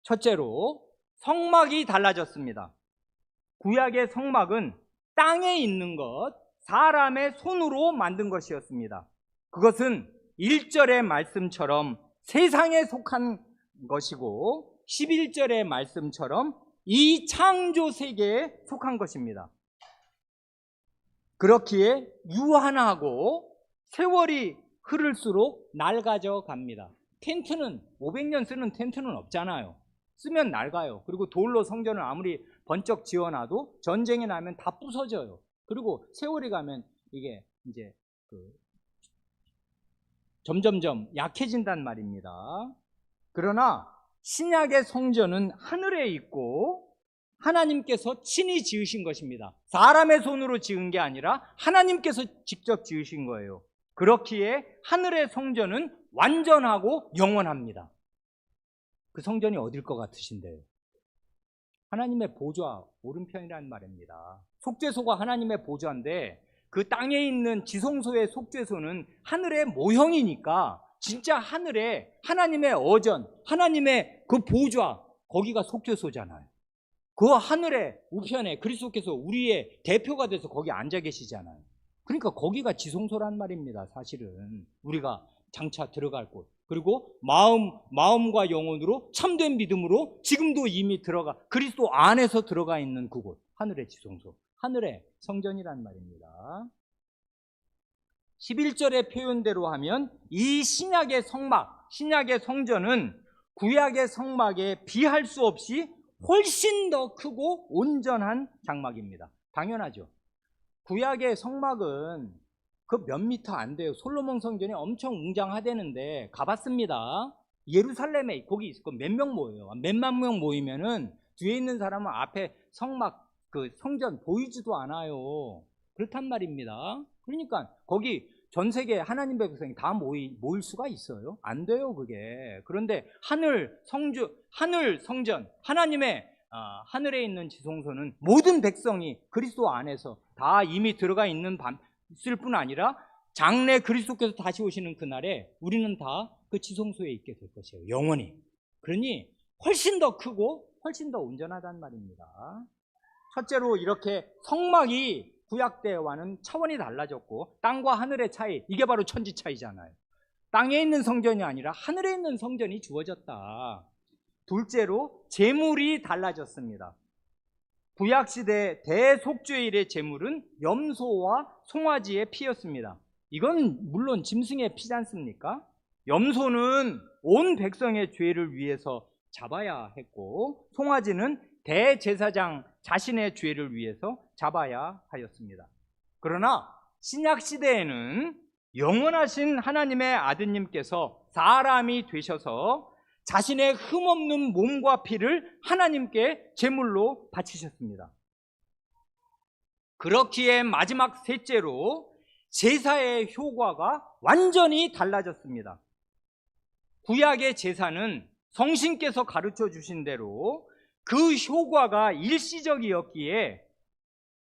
첫째로 성막이 달라졌습니다. 구약의 성막은 땅에 있는 것, 사람의 손으로 만든 것이었습니다. 그것은 1절의 말씀처럼 세상에 속한 것이고 11절의 말씀처럼 이 창조 세계에 속한 것입니다. 그렇기에 유한하고 세월이 흐를수록 낡아져 갑니다. 텐트는 500년 쓰는 텐트는 없잖아요. 쓰면 낡아요. 그리고 돌로 성전을 아무리 번쩍 지어놔도 전쟁이 나면 다 부서져요. 그리고 세월이 가면 이게 이제 점점점 약해진단 말입니다. 그러나 신약의 성전은 하늘에 있고 하나님께서 친히 지으신 것입니다. 사람의 손으로 지은 게 아니라 하나님께서 직접 지으신 거예요. 그렇기에 하늘의 성전은 완전하고 영원합니다. 그 성전이 어딜 것 같으신데요? 하나님의 보좌 오른편이라는 말입니다. 속죄소가 하나님의 보좌인데 그 땅에 있는 지성소의 속죄소는 하늘의 모형이니까 진짜 하늘에 하나님의 어전, 하나님의 그 보좌, 거기가 속죄소잖아요. 그 하늘의 우편에 그리스도께서 우리의 대표가 돼서 거기 앉아 계시잖아요. 그러니까 거기가 지성소란 말입니다. 사실은 우리가 장차 들어갈 곳. 그리고 마음과 영혼으로 참된 믿음으로 지금도 이미 그리스도 안에서 들어가 있는 그곳, 하늘의 지성소, 하늘의 성전이란 말입니다. 11절의 표현대로 하면 이 신약의 성막, 신약의 성전은 구약의 성막에 비할 수 없이 훨씬 더 크고 온전한 장막입니다. 당연하죠. 구약의 성막은 그 몇 미터 안 돼요. 솔로몬 성전이 엄청 웅장하대는데 가봤습니다. 예루살렘에 거기 있을 거 몇 명 모여요. 몇만 명 모이면은 뒤에 있는 사람은 앞에 성막 그 성전 보이지도 않아요. 그렇단 말입니다. 그러니까 거기 전 세계 하나님 백성이 다 모일 수가 있어요? 안 돼요, 그게. 그런데 하늘 성전, 하나님의 하늘에 있는 지성소는 모든 백성이 그리스도 안에서 다 이미 들어가 있을 뿐 아니라 장래 그리스도께서 다시 오시는 그날에 우리는 다 그 지성소에 있게 될 것이에요. 영원히. 그러니 훨씬 더 크고 훨씬 더 온전하단 말입니다. 첫째로 이렇게 성막이 구약 때와는 차원이 달라졌고 땅과 하늘의 차이, 이게 바로 천지 차이잖아요. 땅에 있는 성전이 아니라 하늘에 있는 성전이 주어졌다. 둘째로 제물이 달라졌습니다. 구약시대 대속죄일의 제물은 염소와 송아지의 피였습니다. 이건 물론 짐승의 피지 않습니까? 염소는 온 백성의 죄를 위해서 잡아야 했고, 송아지는 대제사장 자신의 죄를 위해서 잡아야 하였습니다. 그러나 신약시대에는 영원하신 하나님의 아드님께서 사람이 되셔서 자신의 흠없는 몸과 피를 하나님께 제물로 바치셨습니다. 그렇기에 마지막 셋째로 제사의 효과가 완전히 달라졌습니다. 구약의 제사는 성신께서 가르쳐 주신 대로 그 효과가 일시적이었기에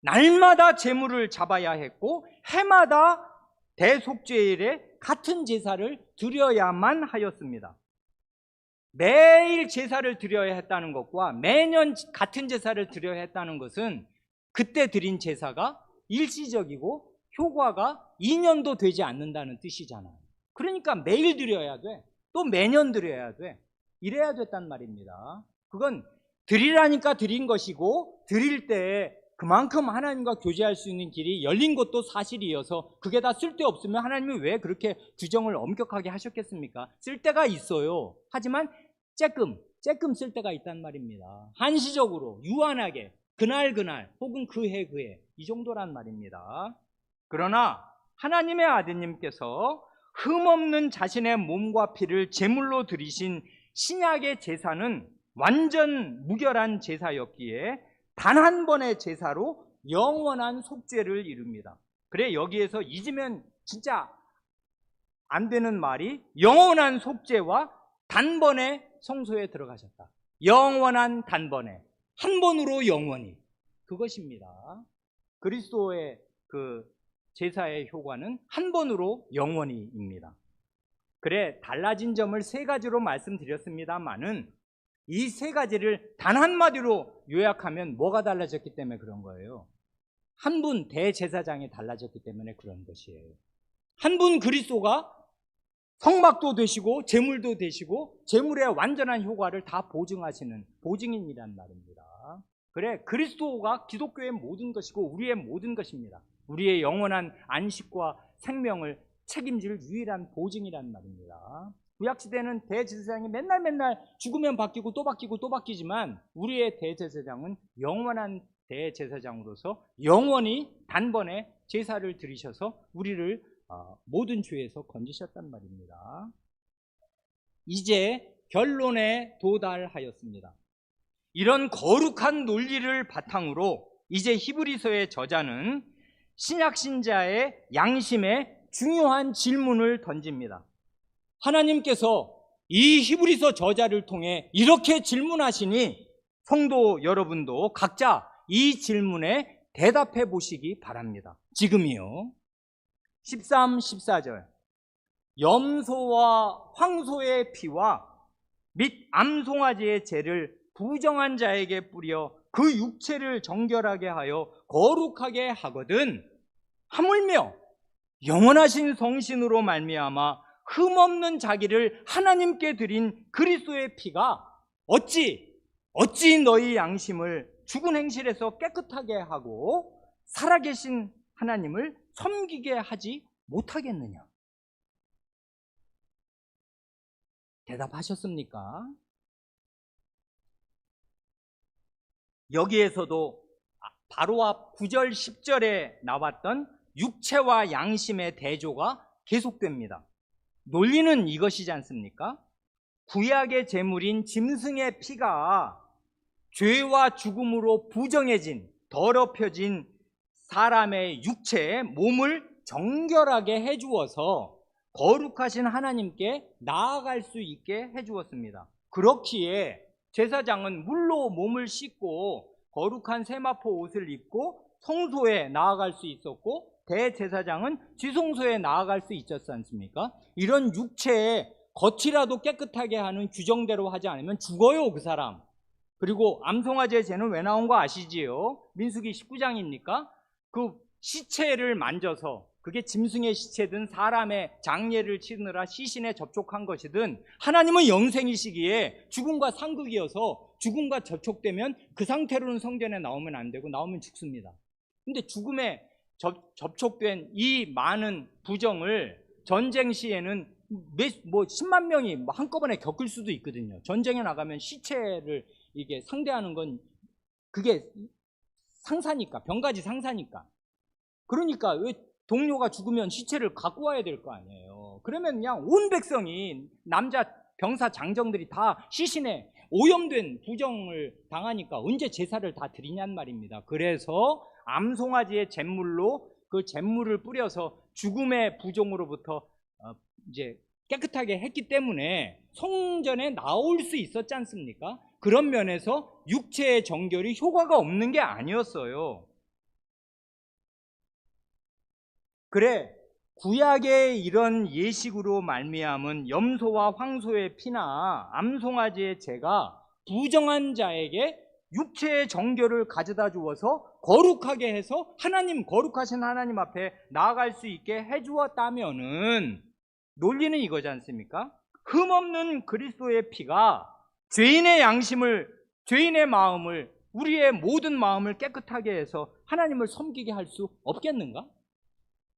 날마다 제물을 잡아야 했고 해마다 대속죄일에 같은 제사를 드려야만 하였습니다. 매일 제사를 드려야 했다는 것과 매년 같은 제사를 드려야 했다는 것은 그때 드린 제사가 일시적이고 효과가 2년도 되지 않는다는 뜻이잖아요. 그러니까 매일 드려야 돼. 또 매년 드려야 돼. 이래야 됐단 말입니다. 그건 드리라니까 드린 것이고 드릴 때 그만큼 하나님과 교제할 수 있는 길이 열린 것도 사실이어서 그게 다 쓸데없으면 하나님이 왜 그렇게 규정을 엄격하게 하셨겠습니까? 쓸데가 있어요. 하지만 쬐끔 쓸데가 있단 말입니다. 한시적으로 유한하게 그날 혹은 그 해 이 정도란 말입니다. 그러나 하나님의 아드님께서 흠없는 자신의 몸과 피를 제물로 드리신 신약의 제사는 완전 무결한 제사였기에 단 한 번의 제사로 영원한 속죄를 이룹니다. 그래, 여기에서 잊으면 진짜 안 되는 말이 영원한 속죄와 단번에 성소에 들어가셨다. 영원한 단번에, 한 번으로 영원히, 그것입니다. 그리스도의 그 제사의 효과는 한 번으로 영원히입니다. 그래, 달라진 점을 세 가지로 말씀드렸습니다만은 이 세 가지를 단 한마디로 요약하면 뭐가 달라졌기 때문에 그런 거예요? 한 분 대제사장이 달라졌기 때문에 그런 것이에요. 한 분 그리스도가 성막도 되시고 제물도 되시고 제물의 완전한 효과를 다 보증하시는 보증인이란 말입니다. 그래, 그리스도가 기독교의 모든 것이고 우리의 모든 것입니다. 우리의 영원한 안식과 생명을 책임질 유일한 보증이란 말입니다. 구약시대는 대제사장이 맨날 죽으면 바뀌고 또 바뀌고 또 바뀌지만 우리의 대제사장은 영원한 대제사장으로서 영원히 단번에 제사를 드리셔서 우리를 모든 죄에서 건지셨단 말입니다. 이제 결론에 도달하였습니다. 이런 거룩한 논리를 바탕으로 이제 히브리서의 저자는 신약 신자의 양심에 중요한 질문을 던집니다. 하나님께서 이 히브리서 저자를 통해 이렇게 질문하시니 성도 여러분도 각자 이 질문에 대답해 보시기 바랍니다. 지금이요. 13, 14절 염소와 황소의 피와 및 암송아지의 죄를 부정한 자에게 뿌려 그 육체를 정결하게 하여 거룩하게 하거든 하물며 영원하신 성신으로 말미암아 흠없는 자기를 하나님께 드린 그리스도의 피가 어찌 너희 양심을 죽은 행실에서 깨끗하게 하고 살아계신 하나님을 섬기게 하지 못하겠느냐? 대답하셨습니까? 여기에서도 바로 앞 9절 10절에 나왔던 육체와 양심의 대조가 계속됩니다. 논리는 이것이지 않습니까? 구약의 제물인 짐승의 피가 죄와 죽음으로 부정해진 더럽혀진 사람의 육체에 몸을 정결하게 해주어서 거룩하신 하나님께 나아갈 수 있게 해주었습니다. 그렇기에 제사장은 물로 몸을 씻고 거룩한 세마포 옷을 입고 성소에 나아갈 수 있었고 대제사장은 지성소에 나아갈 수 있었지 않습니까? 이런 육체의 겉이라도 깨끗하게 하는 규정대로 하지 않으면 죽어요, 그 사람. 그리고 암송아지의 죄는 왜 나온 거 아시지요? 민수기 19장입니까? 그 시체를 만져서 그게 짐승의 시체든 사람의 장례를 치느라 시신에 접촉한 것이든 하나님은 영생이시기에 죽음과 상극이어서 죽음과 접촉되면 그 상태로는 성전에 나오면 안 되고 나오면 죽습니다. 근데 죽음에 접촉된 이 많은 부정을 전쟁 시에는 10만 명이 한꺼번에 겪을 수도 있거든요. 전쟁에 나가면 시체를 이게 상대하는 건 그게 상사니까, 병가지 상사니까. 그러니까 왜 동료가 죽으면 시체를 갖고 와야 될 거 아니에요. 그러면 그냥 온 백성이 남자 병사 장정들이 다 시신에 오염된 부정을 당하니까 언제 제사를 다 드리냔 말입니다. 그래서 암송아지의 잿물로 그 잿물을 뿌려서 죽음의 부정으로부터 이제 깨끗하게 했기 때문에 성전에 나올 수 있었지 않습니까? 그런 면에서 육체의 정결이 효과가 없는 게 아니었어요. 그래, 구약의 이런 예식으로 말미암은 염소와 황소의 피나 암송아지의 제가 부정한 자에게 육체의 정결을 가져다 주어서 거룩하게 해서 하나님, 거룩하신 하나님 앞에 나아갈 수 있게 해주었다면은 논리는 이거지 않습니까? 흠없는 그리스도의 피가 죄인의 양심을, 죄인의 마음을, 우리의 모든 마음을 깨끗하게 해서 하나님을 섬기게 할 수 없겠는가?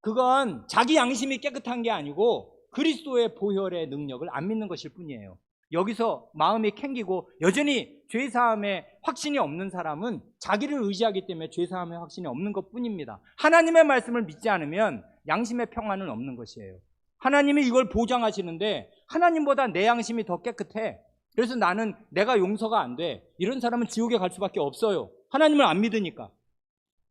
그건 자기 양심이 깨끗한 게 아니고 그리스도의 보혈의 능력을 안 믿는 것일 뿐이에요. 여기서 마음이 캥기고 여전히 죄사함의 확신이 없는 사람은 자기를 의지하기 때문에 죄사함의 확신이 없는 것뿐입니다. 하나님의 말씀을 믿지 않으면 양심의 평안은 없는 것이에요. 하나님이 이걸 보장하시는데 하나님보다 내 양심이 더 깨끗해. 그래서 나는 내가 용서가 안 돼. 이런 사람은 지옥에 갈 수밖에 없어요. 하나님을 안 믿으니까.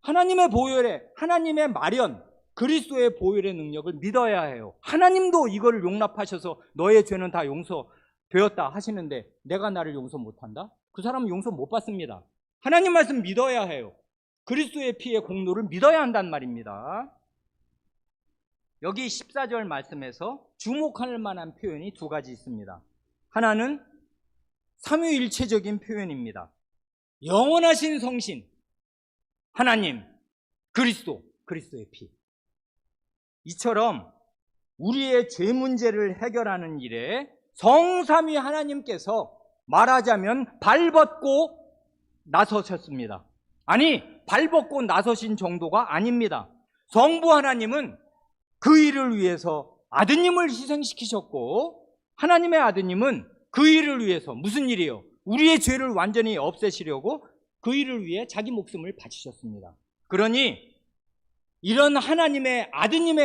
하나님의 보혈에, 하나님의 마련, 그리스도의 보혈의 능력을 믿어야 해요. 하나님도 이거를 용납하셔서 너의 죄는 다 용서되었다 하시는데 내가 나를 용서 못한다? 그 사람은 용서 못 받습니다. 하나님 말씀 믿어야 해요. 그리스도의 피의 공로를 믿어야 한단 말입니다. 여기 14절 말씀에서 주목할 만한 표현이 두 가지 있습니다. 하나는 삼위일체적인 표현입니다. 영원하신 성신, 하나님, 그리스도의 피. 이처럼 우리의 죄 문제를 해결하는 일에 성삼위 하나님께서 말하자면 발벗고 나서셨습니다. 아니, 발벗고 나서신 정도가 아닙니다. 성부 하나님은 그 일을 위해서 아드님을 희생시키셨고 하나님의 아드님은 그 일을 위해서 무슨 일이요? 우리의 죄를 완전히 없애시려고 그 일을 위해 자기 목숨을 바치셨습니다. 그러니 이런 하나님의 아드님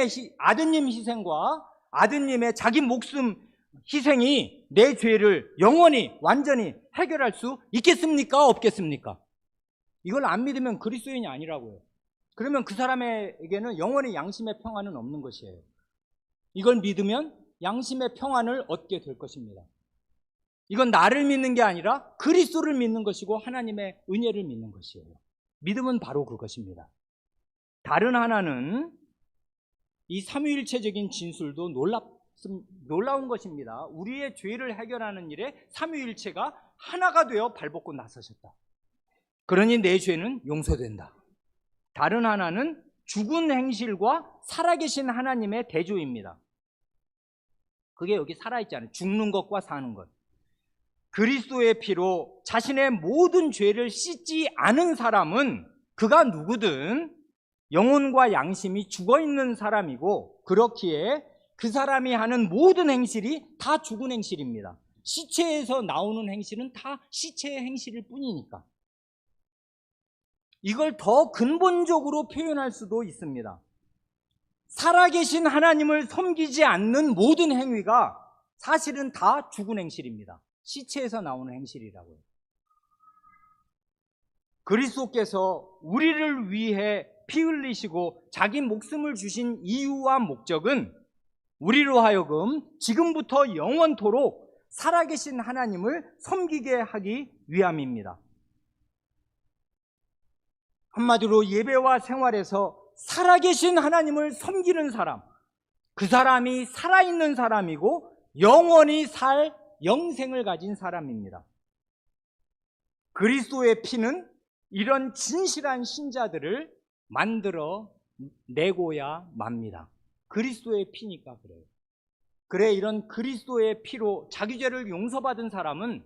희생과 아드님의 자기 목숨 희생이 내 죄를 영원히 완전히 해결할 수 있겠습니까? 없겠습니까? 이걸 안 믿으면 그리스도인이 아니라고요. 그러면 그 사람에게는 영원히 양심의 평안은 없는 것이에요. 이걸 믿으면 양심의 평안을 얻게 될 것입니다. 이건 나를 믿는 게 아니라 그리스도를 믿는 것이고 하나님의 은혜를 믿는 것이에요. 믿음은 바로 그것입니다. 다른 하나는 이 삼위일체적인 진술도 놀라운 것입니다. 우리의 죄를 해결하는 일에 삼위일체가 하나가 되어 발벗고 나서셨다. 그러니 내 죄는 용서된다. 다른 하나는 죽은 행실과 살아계신 하나님의 대조입니다. 그게 여기 살아있잖아요. 죽는 것과 사는 것. 그리스도의 피로 자신의 모든 죄를 씻지 않은 사람은 그가 누구든 영혼과 양심이 죽어있는 사람이고 그렇기에 그 사람이 하는 모든 행실이 다 죽은 행실입니다. 시체에서 나오는 행실은 다 시체의 행실일 뿐이니까. 이걸 더 근본적으로 표현할 수도 있습니다. 살아계신 하나님을 섬기지 않는 모든 행위가 사실은 다 죽은 행실입니다. 시체에서 나오는 행실이라고요. 그리스도께서 우리를 위해 피 흘리시고 자기 목숨을 주신 이유와 목적은 우리로 하여금 지금부터 영원토록 살아계신 하나님을 섬기게 하기 위함입니다. 한마디로 예배와 생활에서 살아계신 하나님을 섬기는 사람, 그 사람이 살아있는 사람이고 영원히 살 영생을 가진 사람입니다. 그리스도의 피는 이런 진실한 신자들을 만들어 내고야 맙니다. 그리스도의 피니까 그래요. 그래, 이런 그리스도의 피로 자기 죄를 용서받은 사람은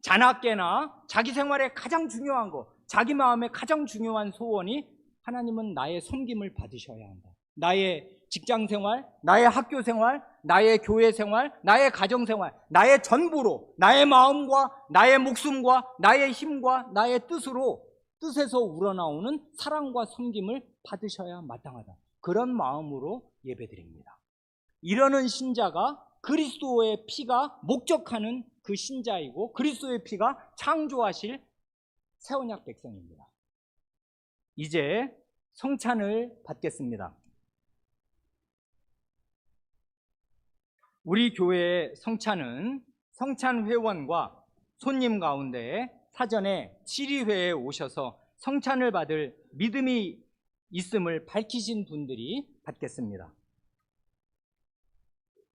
자나깨나 자기 생활에 가장 중요한 거, 자기 마음에 가장 중요한 소원이 하나님은 나의 섬김을 받으셔야 한다. 나의 직장 생활, 나의 학교 생활, 나의 교회 생활, 나의 가정 생활, 나의 전부로, 나의 마음과 나의 목숨과 나의 힘과 나의 뜻에서 우러나오는 사랑과 섬김을 받으셔야 마땅하다. 그런 마음으로 예배드립니다. 이러는 신자가 그리스도의 피가 목적하는 그 신자이고, 그리스도의 피가 창조하실 새 언약 백성입니다. 이제 성찬을 받겠습니다. 우리 교회의 성찬은 성찬 회원과 손님 가운데 사전에 치리회에 오셔서 성찬을 받을 믿음이 있음을 밝히신 분들이 받겠습니다.